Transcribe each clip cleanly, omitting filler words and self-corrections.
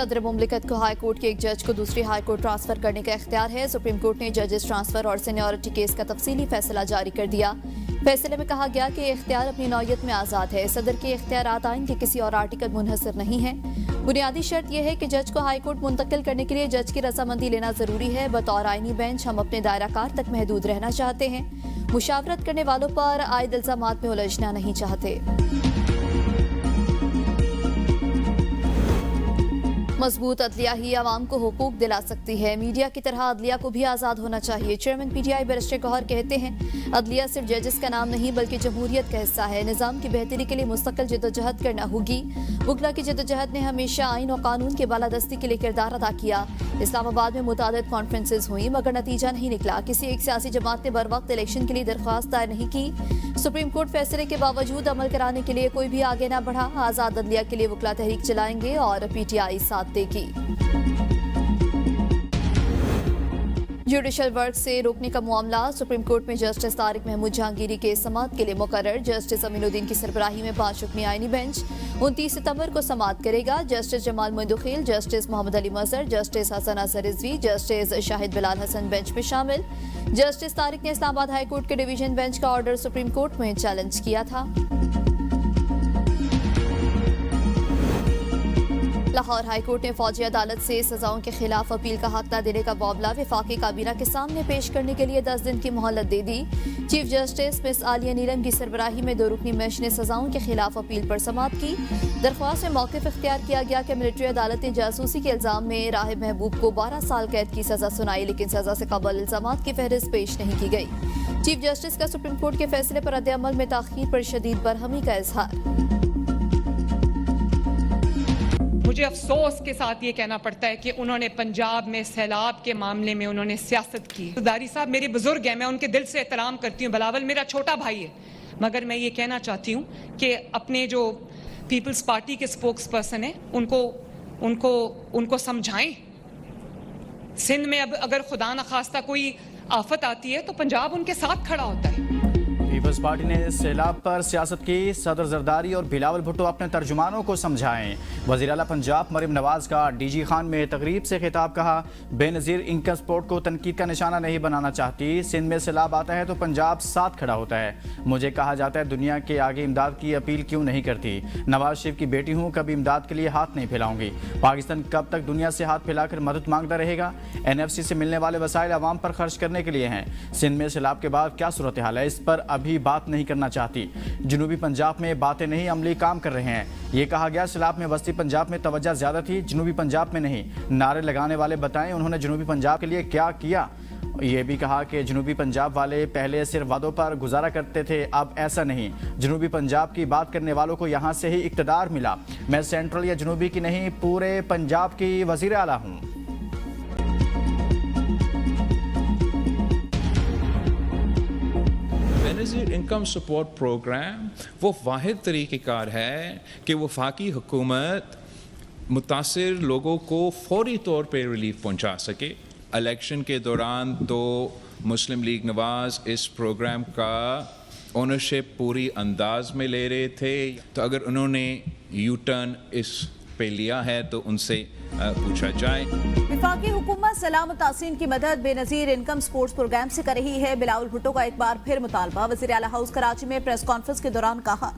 सदर मुमलिकत को high court के एक जज को दूसरी हाई कोर्ट ट्रांसफर करने का इख्तियार है। सुप्रीम कोर्ट ने जजेस ट्रांसफर और सीनियरिटी केस का तफसीली फैसला जारी कर दिया। फैसले में कहा गया कि इख्तियार अपनी नौयत में आज़ाद है। सदर के इख्तियारात आइन के किसी और आर्टिकल मुनहसर नहीं है। बुनियादी शर्त यह है कि जज को हाई कोर्ट मुंतकिल करने के लिए जज की रजामंदी लेना जरूरी है। बतौर आइनी बेंच हम अपने दायरा कार तक महदूद रहना चाहते हैं। मुशावरत करने वालों पर आयद इल्जामात में उलझना नहीं चाहते। मजबूत अदलिया ही आवाम को हुकूक दिला सकती है। मीडिया की तरह अदलिया को भी आज़ाद होना चाहिए। चेयरमैन PTI बैरिस्टर गौहर कहते हैं, अदलिया सिर्फ जजेस का नाम नहीं बल्कि जमहूरियत का हिस्सा है। निज़ाम की बेहतरी के लिए मुस्तकिल जदोजहद करना होगी। वकला की जदोजहद ने हमेशा आइन और कानून के बालादस्ती के लिए किरदार अदा किया। इस्लामाबाद में मुतादिद कॉन्फ्रेंसेज हुई मगर नतीजा नहीं निकला। किसी एक सियासी जमात ने बर वक्त इलेक्शन के लिए दरख्वास्त दायर नहीं की। सुप्रीम कोर्ट फैसले के बावजूद अमल कराने के लिए कोई भी आगे न बढ़ा। आज़ाद अदलिया के लिए वकला तहरीक चलाएंगे और PTI साथ देगी। जुडिशल वर्क से रोकने का मामला सुप्रीम कोर्ट में जस्टिस तारिक महमूद जहांगीरी के समाअत के लिए मुकर्रर। जस्टिस अमीनुद्दीन की सरबराही में 5 रुकनी आईनी बेंच 29 सितंबर को समाअत करेगा। जस्टिस जमाल मुंदखिल, जस्टिस मोहम्मद अली मजहर, जस्टिस हसन असर रिजवी, जस्टिस शाहिद बिलाल हसन बेंच में शामिल। जस्टिस तारिक ने इस्लामाबाद हाई कोर्ट के डिवीजन बेंच का ऑर्डर सुप्रीम कोर्ट में चैलेंज किया था। लाहौर हाई कोर्ट ने फौजी अदालत से सजाओं के खिलाफ अपील का हक न देने का मामला वफाकी काबीना के सामने पेश करने के लिए 10 दिन की मोहलत दे दी। चीफ जस्टिस मिस आलिया नीलम की सरबराही में 2 रुकनी बेंच ने सजाओं के खिलाफ अपील पर समाअत की। दरख्वास्त में मौक़िफ़ इख्तियार किया गया कि मिलिट्री अदालत ने जासूसी के इल्जाम में राहिब महबूब को 12 साल कैद की सजा सुनाई, लेकिन सजा से कबल इल्जामात की फहरिस्त पेश नहीं की गई। चीफ जस्टिस का सुप्रीम कोर्ट के फैसले पर रद्द-ए-अमल में ताख़ीर पर शदीद बरहमी का इजहार। मुझे अफसोस के साथ ये कहना पड़ता है कि उन्होंने पंजाब में सैलाब के मामले में उन्होंने सियासत की। दारी साहब मेरे बुजुर्ग हैं, मैं उनके दिल से एहतराम करती हूँ। बिलावल मेरा छोटा भाई है, मगर मैं ये कहना चाहती हूँ कि अपने जो पीपल्स पार्टी के स्पोक्स पर्सन हैं उनको समझाएं। सिंध में अब अगर खुदा न खास्ता कोई आफत आती है तो पंजाब उनके साथ खड़ा होता है। पीपल्स पार्टी ने सैलाब पर सियासत की। सदर जरदारी और बिलावल भुट्टो अपने तर्जुमानों को समझाएं। वज़ीर आला पंजाब मरियम नवाज का DG खान में तकरीब से खिताब। कहा, बेनज़ीर इनकम सपोर्ट को तनकीद का निशाना नहीं बनाना चाहती। सिंध में सैलाब आता है तो पंजाब साथ खड़ा होता है। मुझे कहा जाता है दुनिया के आगे इमदाद की अपील क्यों नहीं करती। नवाज शरीफ की बेटी हूँ, कभी इमदाद के लिए हाथ नहीं फैलाऊंगी। पाकिस्तान कब तक दुनिया से हाथ फैलाकर मदद मांगता रहेगा। NFC से मिलने वाले वसाइल आवाम पर खर्च करने के लिए हैं। सिंध में सैलाब के बाद क्या सूरत हाल है, इस पर अभी बात नहीं करना चाहती। जनूबी पंजाब में बातें नहीं, अमली काम कर रहे हैं। ये कहा गया सैलाब में वस्ती पंजाब में तवज्जो ज्यादा थी, जनूबी पंजाब में नहीं। नारे लगाने वाले बताएं उन्होंने जनूबी पंजाब के लिए क्या किया। ये भी कहा कि जनूबी पंजाब वाले पहले सिर्फ वादों पर गुजारा करते थे, अब ऐसा नहीं। जनूबी पंजाब की बात करने वालों को यहाँ से ही इक़्तिदार मिला। मैं सेंट्रल या जनूबी की नहीं, पूरे पंजाब की वज़ीर आला हूँ। बेनज़ीर इनकम सपोर्ट प्रोग्राम वो वाहिद तरीक़ेकार है कि वफाकी हुकूमत मुतासिर लोगों को फौरी तौर पर रिलीफ पहुँचा सके। इलेक्शन के दौरान तो मुस्लिम लीग नवाज इस प्रोग्राम का ओनरशिप पूरी अंदाज में ले रहे थे, तो अगर उन्होंने यू टर्न इस पे लिया है तो उनसे पूछा जाए। वफाकी हुकूमत सलाम और तासीन की मदद बेनज़ीर इनकम सपोर्ट्स प्रोग्राम से कर रही है। बिलावल भुट्टो का एक बार फिर मुतालबा। वज़ीर आला हाउस कराची में प्रेस कॉन्फ्रेंस के दौरान कहा,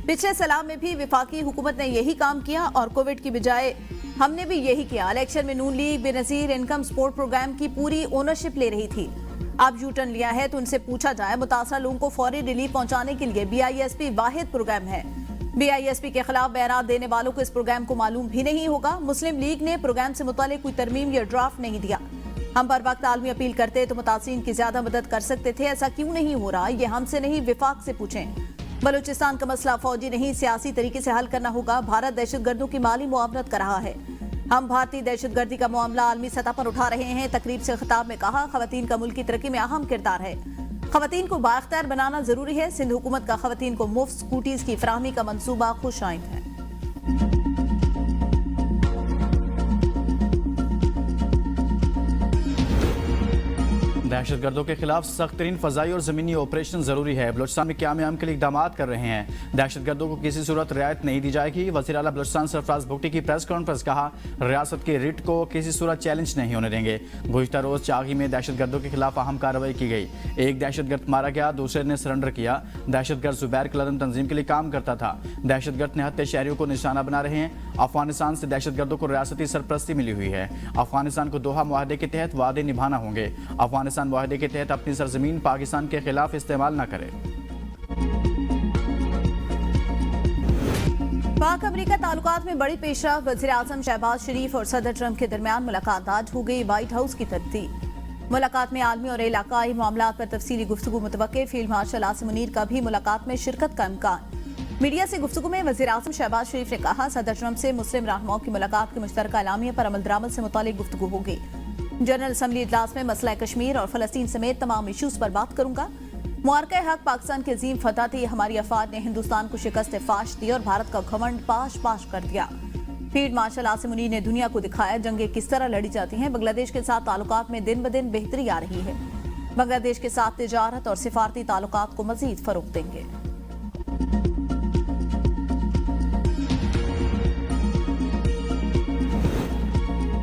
पिछले सलाम में भी वफाकी हुकूमत ने यही काम किया और कोविड की बजाय हमने भी यही किया। इलेक्शन में Noon league Benazir income support programme की पूरी ओनरशिप ले रही थी। अब यू टर्न लिया है तो उनसे पूछा जाए। मुतासरा लोगों को फौरी रिलीफ पहुंचाने के लिए BISP वाहिद प्रोग्राम है। BISP के खिलाफ बयान देने वालों को इस प्रोग्राम को मालूम भी नहीं होगा। मुस्लिम लीग ने प्रोग्राम से मुतालिक कोई तरमीम या ड्राफ्ट नहीं दिया। हम बर वक्त आलमी अपील करते तो मुतासिरीन की ज्यादा मदद कर सकते थे, ऐसा क्यों नहीं हो रहा, ये हमसे नहीं विफाक से पूछें। बलूचिस्तान का मसला फौजी नहीं सियासी तरीके से हल करना होगा। भारत दहशतगर्दों की माली मुआवनत कर रहा है। हम भारतीय दहशतगर्दी का मामला आलमी सतह पर उठा रहे हैं। तकरीब से खिताब में कहा, खवातीन का मुल्क की तरक्की में अहम किरदार है। खवातीन को बाख्तियार बनाना जरूरी है। सिंध हुकूमत का खवातीन को मुफ्त स्कूटीज की फराहमी का मंसूबा खुश आइंद है। दहशतगर्दों के खिलाफ सख्त तरीन फजाई और ज़मीनी ऑपरेशन ज़रूरी है। बलूचिस्तान में क़याम के लिए इक़दाम कर रहे हैं। दहशतगर्दों को किसी सूरत रियायत नहीं दी जाएगी। वज़ीर आला बलूचिस्तान सरफराज भुट्टी की प्रेस कॉन्फ्रेंस, कहा रियासत के रिट को किसी सूरत चैलेंज नहीं होने देंगे। गुज़िश्ता रोज़ चागी में दहशतगर्दों के खिलाफ अहम कार्रवाई की गई। एक दहशतगर्द मारा गया, दूसरे ने सरेंडर किया। दहशतगर्द जुबैर कलदम तंजीम के लिए काम करता था। दहशतगर्द निहत्ते शहरियों को निशाना बना रहे हैं। अफगानिस्तान से दहशतगर्दों को रियासती सरपरस्ती मिली हुई है। अफगानिस्तान को दोहा मुआहदे के तहत वादे निभाना होंगे। अफगानिस्तान मुआहदे के तहत अपनी सरजमीन पाकिस्तान के खिलाफ इस्तेमाल न करे। पाक अमेरिका ताल्लुकात में बड़ी पेशरफ। वज़ीर आज़म शहबाज शरीफ और सदर ट्रंप के दरमियान मुलाकात आज हो गई। व्हाइट हाउस की तरतीब। मुलाकात में आलमी और इलाकाई मामलात पर तफसीली गुफ्तगू मुतवक्के। फील्ड मार्शल आसिम मुनीर का भी मुलाकात में शिरकत का इम्कान। मीडिया से गुफ्तगू में वज़ीर आज़म शहबाज शरीफ ने कहा, सदर ट्रंप से मुस्लिम रहनुमाओं की मुलाकात के मुश्तरका एलामिया पर अमल दरामद से मुतालिक गुफ्तगू होगी। जनरल असम्बली इजलास में मसला कश्मीर और फलस्तीन समेत तमाम इशूज पर बात करूंगा। मुआरका हक पाकिस्तान के अजीम फतह थी। हमारी अफवाज ने हिंदुस्तान को शिकस्त फाश दी और भारत का घमंड पाश पाश कर दिया। फील्ड मार्शल आसिम मुनीर ने दुनिया को दिखाया जंगें किस तरह लड़ी जाती हैं। बांग्लादेश के साथ ताल्लुकात में दिन ब दिन बेहतरी आ रही है। बांग्लादेश के साथ तिजारत और सिफारती ताल्लुकात को मजीद फरोग देंगे।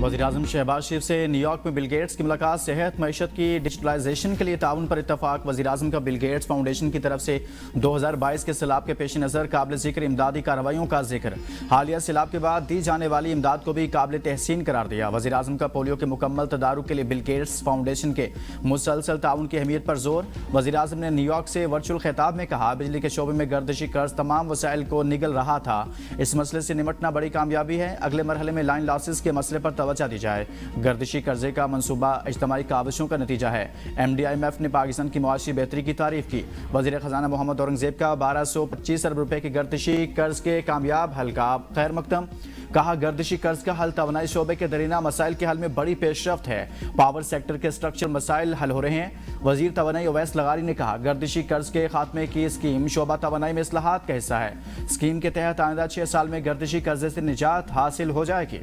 वज़ीर-ए-आज़म शहबाज शरीफ से न्यूयॉर्क में बिल गेट्स की मुलाकात। सेहत मईशत की डिजिटलाइजेशन के लिए ताउन पर इत्तफाक। वज़ीर-ए-आज़म का बिल गेट्स फाउंडेशन की तरफ से 2022 के सैलाब के पेश नज़र काबिल ज़िक्र इमदादी कार्रवाइयों का जिक्र। हालिया सैलाब के बाद दी जाने वाली इमदाद को भी काबिल तहसीन करार दिया। वज़ीर-ए-आज़म का पोलियो के मुकम्मल तदारुक के लिए बिल गेट्स फाउंडेशन के मुसलसल ताउन की अहमियत पर जोर। वज़ीर-ए-आज़म ने न्यूयॉर्क से वर्चुअल खिताब में कहा, बिजली के शोबे में गर्दिशी कर्ज तमाम वसाइल को निगल रहा था। इस मसले से निमटना बड़ी कामयाबी है। अगले मरहले में लाइन लॉसेस के मसले पर तवज्जो दी जाए। गर्दिशी कर्जे का मंसूबा इज्तिमाई काविशों का नतीजा है। MDIMF ने पाकिस्तान की मुआशी बेहतरी की तारीफ की। वज़ीर खजाना मोहम्मद औरंगजेब का 1225 अरब रुपए के गर्दिशी कर्ज के कामयाब हल का खैर मकदम। कहा, गर्दिशी कर्ज का हल तवानाई शोबे के दरीना मसाइल के हल में बड़ी पेशरफ्त है। पावर सेक्टर के स्ट्रक्चर मसाइल हल हो रहे हैं। वजीर तवानाई ओवैस लगारी ने कहा, गर्दिशी कर्ज के खात्मे की स्कीम शोबा तवानाई में इस्लाहात का हिस्सा है। स्कीम के तहत आइंदा 6 साल में गर्दिशी कर्जे से निजात हासिल हो जाएगी।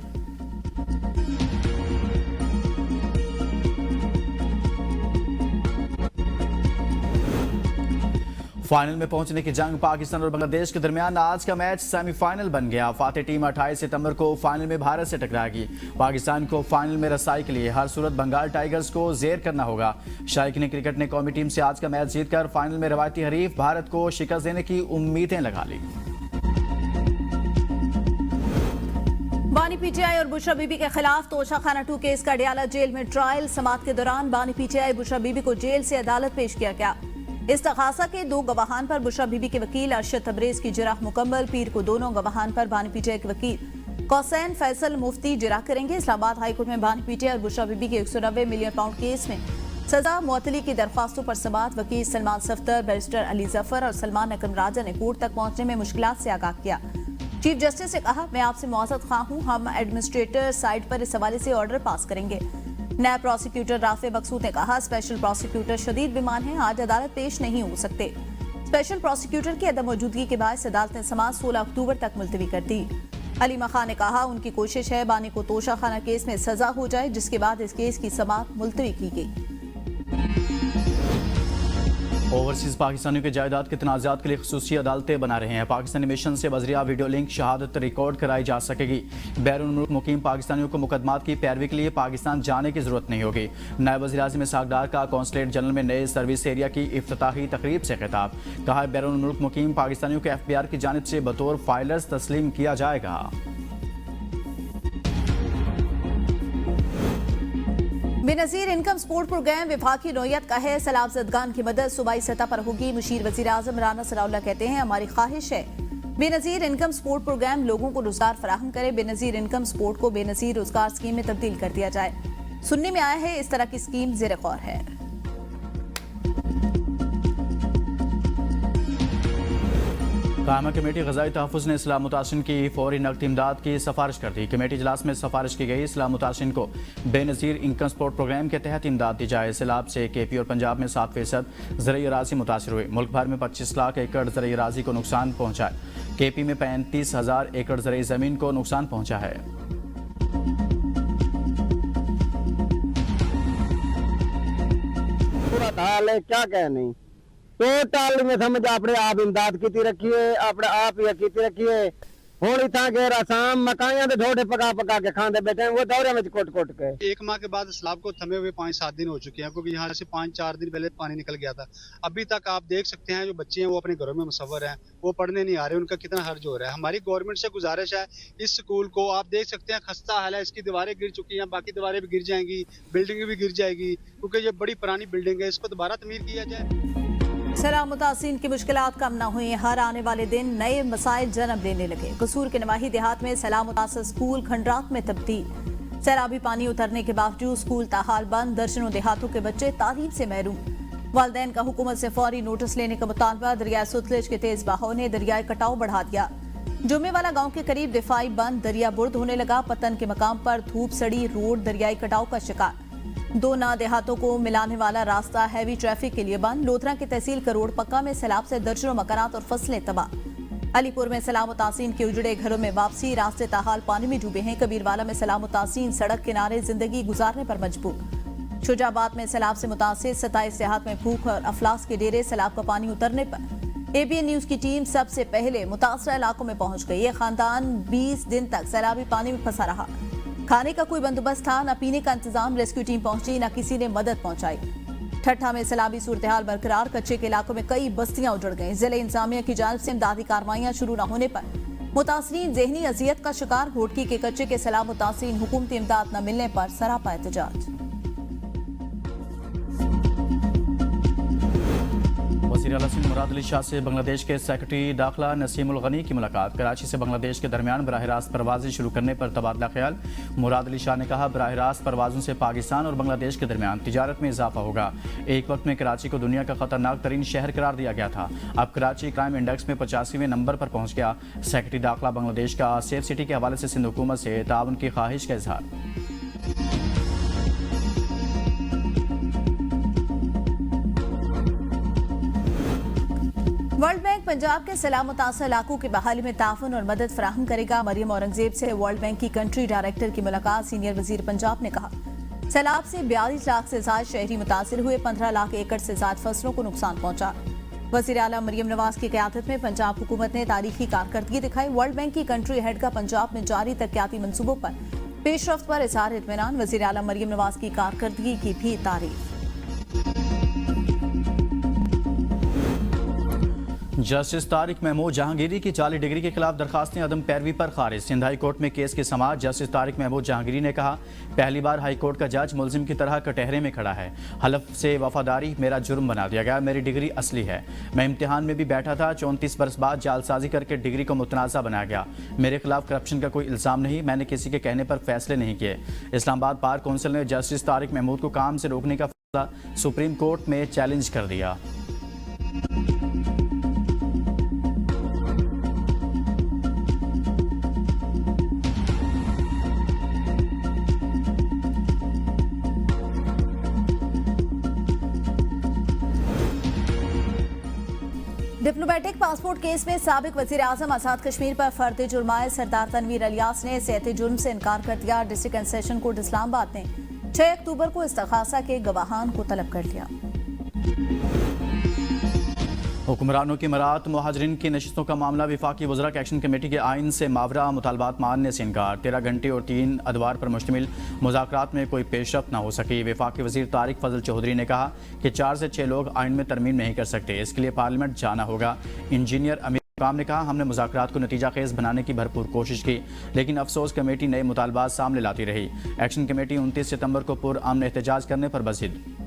फाइनल में पहुंचने की जंग पाकिस्तान और बांग्लादेश के दरमियान आज का मैच सेमीफाइनल बन गया। फातेह टीम 28 सितंबर को फाइनल में भारत से टकराएगी। पाकिस्तान को फाइनल में रसाई के लिए हर सूरत बंगाल टाइगर्स को जेर करना होगा। शायकीन क्रिकेट ने कौमी टीम से आज का मैच जीतकर फाइनल में रवायती हरीफ भारत को शिकस्त देने की उम्मीदें लगा ली। बानी पीटीआई और बुशरा बीबी के खिलाफ तोशाखाना 2 केस का अडयाला जेल में ट्रायल समाअत के दौरान बानी पीटीआई बुशरा बीबी को जेल से अदालत पेश किया गया। इस तकाजा के 2 गवाहान पर बुशरा बीबी के वकील अरशद तबरेज की जिरह मुकम्मल। पीर को दोनों गवाहान पर बानी पीटीआई के वकील कौसैन फैसल मुफ्ती जिरह करेंगे। इस्लामाबाद हाईकोर्ट में बानी पीटीआई और बुशरा बीबी के 190 मिलियन पाउंड केस में सजा मुअत्तली की दरख्वास्तों पर समाअत। वकील सलमान सफ्तर, बैरिस्टर अली जफर और सलमान अकरम राजा ने कोर्ट तक पहुंचने में मुश्किलात से आगाह किया। चीफ जस्टिस ने कहा, मैं आपसे मुआज़त ख्वाह हूं। हम एडमिनिस्ट्रेटर साइड पर इस हवाले से ऑर्डर पास करेंगे। नायब प्रोसिक्यूटर राफे मकसूद ने कहा, स्पेशल प्रोसिक्यूटर शदीद बीमार हैं, आज अदालत पेश नहीं हो सकते। स्पेशल प्रोसिक्यूटर की अदम मौजूदगी के बाद अदालत ने समाअत 16 अक्टूबर तक मुलतवी कर दी। अलीमा खान ने कहा, उनकी कोशिश है बानी को तोशाखाना केस में सजा हो जाए, जिसके बाद इस केस की समाअत मुलतवी की गई। ओवरसीज पाकिस्तानियों के जायदाद के तनाज़ात के लिए खसूसी अदालतें बना रहे हैं। पाकिस्तानी मिशन से बजरिया वीडियो लिंक शहादत रिकॉर्ड कराई जा सकेगी। बैरून मुल्क मुकीम पाकिस्तानियों को मुकदमात की पैरवी के लिए पाकिस्तान जाने की जरूरत नहीं होगी। नायब वज़ीर-ए-आज़म इसहाक डार का कौंसलेट जनरल में नए सर्विस एरिया की इफ्तिताही तकरीब से खिताब। कहा, बैरून मुल्क मुकीम पाकिस्तानियों को FBI की जानिब से बतौर फाइलर्स तस्लीम किया जाएगा। बेनज़ीर इनकम सपोर्ट प्रोग्राम विफाकी नौयत का है। सैलाब ज़दगान की मदद सूबाई सतह पर होगी। मुशीर वज़ीर आज़म राना सनाउल्लाह कहते हैं, हमारी ख्वाहिश है बेनज़ीर इनकम सपोर्ट प्रोग्राम लोगों को रोजगार फराहम करे। बेनज़ीर इनकम सपोर्ट को बेनज़ीर रोजगार स्कीम में तब्दील कर दिया जाए। सुनने में आया है इस तरह की स्कीम ज़ेर गौर है। कायमा कमेटी ग़ज़ाई तहफ़्फ़ुज़ ने इस्लाम मुतासिन की फ़ौरी नक़द इमदाद की सिफारिश कर दी। कमेटी इजलास में सिफारिश की गई, इस्लाम मुतासिन को बेनज़ीर इनकम सपोर्ट प्रोग्राम के तहत इमदाद दी जाए। सैलाब से KP और पंजाब में 7% ज़रई अराज़ी मुतासिर हुई। मुल्क भर में 25 लाख एकड़ ज़रई अराज़ी को नुकसान पहुँचा है। KP में 35,000 एकड़ ज़रई ज़मीन को नुकसान पहुँचा है। हाल है क्या कह नहीं टोटल में समझ अपने आप इमदाद की रखिए अपने आप ही की रखिए ਹੁਣ इतना के रासाम मकाइयां दे ढोडे पका पका के खाते बैठे हैं वो दौरे में कोट कोट के। एक माह के बाद सैलाब को थमे हुए 5-7 दिन हो चुके हैं क्योंकि यहाँ से 5-4 दिन पहले पानी निकल गया था। अभी तक आप देख सकते हैं जो बच्चे हैं वो अपने घरों में मुसव्वर हैं, वो पढ़ने नहीं आ रहे, उनका कितना हर्ज हो रहा है। हमारी गवर्नमेंट से गुजारिश है इस स्कूल को आप देख सकते हैं खस्ता हाल है, इसकी दीवारें गिर चुकी हैं, बाकी दीवारें भी गिर जाएंगी, बिल्डिंग भी गिर जाएगी क्योंकि ये बड़ी पुरानी बिल्डिंग है, इसको दोबारा तमीर किया जाए। सैलाब मुतासिन की मुश्किलात कम न हुई, हर आने वाले दिन नए मसाइल जन्म लेने लगे। कसूर के नवाही देहात में सैलाब मुतासर स्कूल खंडरात में तब्दील। सैलाबी पानी उतरने के बावजूद स्कूल ताहाल बंद, दर्जनों देहातों के बच्चे तालीम से महरूम। वालिदैन का हुकूमत से फौरी नोटिस लेने का मुतालबा। दरिया सतलुज के तेज बहाव ने दरियाई कटाव बढ़ा दिया। जुम्मेवाला गांव के करीब दिफाई बंद, दरिया बुर्द होने लगा। पतन के मकाम पर धूप सड़ी रोड दरियाई कटाव का शिकार। 2 ना देहातों को मिलाने वाला रास्ता हैवी ट्रैफिक के लिए बंद। लोधरा की तहसील करोड़ पक्का में सैलाब से दर्जनों मकानात और फसलें तबाह। अलीपुर में सैलाब मुतासिन के उजड़े घरों में वापसी, रास्ते ताहाल पानी में डूबे हैं। कबीरवाला में सैलाब मुतासिन सड़क किनारे जिंदगी गुजारने पर मजबूर। शुजाबाद में सैलाब से मुतासिर 27 देहात में भूख और अफलास के डेरे। सैलाब का पानी उतरने पर एबीएन न्यूज की टीम सबसे पहले मुतासरा इलाकों में पहुंच गई। ये खानदान 20 दिन तक सैलाबी पानी में फंसा रहा। खाने का कोई बंदोबस्त था न पीने का इंतजाम। रेस्क्यू टीम पहुंची न किसी ने मदद पहुंचाई। ठट्ठा में सैलाबी सूरत-ए-हाल बरकरार। कच्चे के इलाकों में कई बस्तियां उजड़ गईं। जिले इंतजामिया की जानिब से इमदादी कार्रवाइयां शुरू न होने पर मुतासरीन ज़हनी अजियत का शिकार। होटकी के कच्चे के सैलाब मुतासरीन हुकूमती इमदाद न मिलने पर सरापा एहतजाज। वज़ीर आला सिंध मुराद अली शाह से बांग्लादेश के सेक्रेटरी दाखिला नसीमुल गनी की मुलाकात। कराची से बांग्लादेश के दरमियान बराह रास्त परवाजें शुरू करने पर तबादला ख्याल। मुराद अली शाह ने कहा बराह रास्त परवाजों से पाकिस्तान और बांग्लादेश के दरमियान तिजारत में इजाफा होगा। एक वक्त में कराची को दुनिया का खतरनाक तरीन शहर करार दिया गया था, अब कराची क्राइम इंडेक्स में 85वें नंबर पर पहुंच गया। सेक्रेटरी दाखिला बांग्लादेश का सेफ सिटी के हवाले से सिंध हुकूमत से ताउन की ख्वाहिश का इजहार। वर्ल्ड बैंक पंजाब के सैलाब मुतासर इलाकों की बहाली में ताउन और मदद फराहम करेगा। मरियम औरंगजेब से वर्ल्ड बैंक की कंट्री डायरेक्टर की मुलाकात। सीनियर वजीर पंजाब ने कहा सैलाब से 42 लाख से ज्यादा शहरी मुतासर हुए, 15 लाख एकड़ से ज्यादा फसलों को नुकसान पहुंचा। वजीर आला मरियम नवाज की क़यादत में पंजाब हुकूमत ने तारीखी कारकर्दगी दिखाई। वर्ल्ड बैंक की कंट्री हेड का पंजाब में जारी तरक्याती मंसूबों पर पेशरफ्त पर इज़हार इत्मीनान। वजीर आला मरियम नवाज की कारकर्दगी की भी तारीफ। जस्टिस तारिक महमूद जहांगीरी की 40 डिग्री के खिलाफ दरखास्तें अदम पैरवी पर खारिज। सिंध हाई कोर्ट में केस की समाअत। जस्टिस तारिक महमूद जहांगीरी ने कहा पहली बार हाई कोर्ट का जज मुलजिम की तरह कटहरे में खड़ा है। हलफ से वफादारी मेरा जुर्म बना दिया गया, मेरी डिग्री असली है। मैं इम्तिहान में भी बैठा था, 34 बरस बाद जालसाजी करके डिग्री को मुतनाज़ा बनाया गया। मेरे खिलाफ करप्शन का कोई इल्ज़ाम नहीं, मैंने किसी के कहने पर फैसले नहीं किए। इस्लामाबाद बार कौंसिल ने जस्टिस तारिक महमूद को काम से रोकने का फैसला सुप्रीम कोर्ट में चैलेंज कर दिया। डिप्लोमेटिक पासपोर्ट केस में साबिक वजीर आजम आजाद कश्मीर पर फर्द जुर्माए सरदार तनवीर अलियास ने सेहत जुर्म से इनकार कर दिया। District and session court Islamabad ने 6 अक्टूबर को इस्तग़ासा के गवाहान को तलब कर लिया। हुक्मरानों की मरात मुहाजिरीन की नशिस्तों का मामला। विफाकी वज़रा की एक्शन कमेटी के आइन से मावरा मुतालबात मानने से इनकार। 13 घंटे और 3 अदवार पर मुश्तमिल मुज़ाकरात में कोई पेशरफ्त न हो सकी। विफाकी वज़ीर तारिक फजल चौधरी ने कहा कि 4 से 6 लोग आइन में तरमीम नहीं कर सकते, इसके लिए पार्लियामेंट जाना होगा। इंजीनियर अमीर काम ने कहा हमने मुज़ाकरात को नतीजा खेज बनाने की भरपूर कोशिश की, लेकिन अफसोस कमेटी नए मुतालबात सामने लाती रही। एक्शन कमेटी 29 सितंबर को पुरअमन एहतजाज करने पर बज़िद।